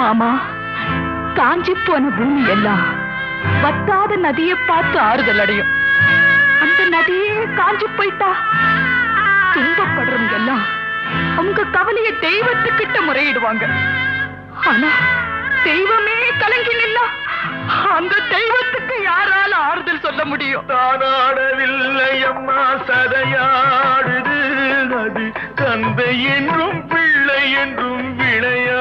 மாமா, காஞ்சி போன பூமி எல்லாம் வத்தாத நதியை பார்த்து ஆறுதல் அடையும். அந்த நதியே காஞ்சி போயிட்டா துன்பப்படுறவங்க எல்லாம் அவங்க கவலைய தெய்வத்துக்கிட்ட முறையிடுவாங்க. ஆனா தெய்வமே கலங்கி நின்னா அந்த தெய்வத்துக்கு யாரால ஆறுதல் சொல்ல முடியும்? தானாடவில்லை அம்மா, சதையாடுது. அது தந்தை என்றும் பிள்ளை என்றும் விளையா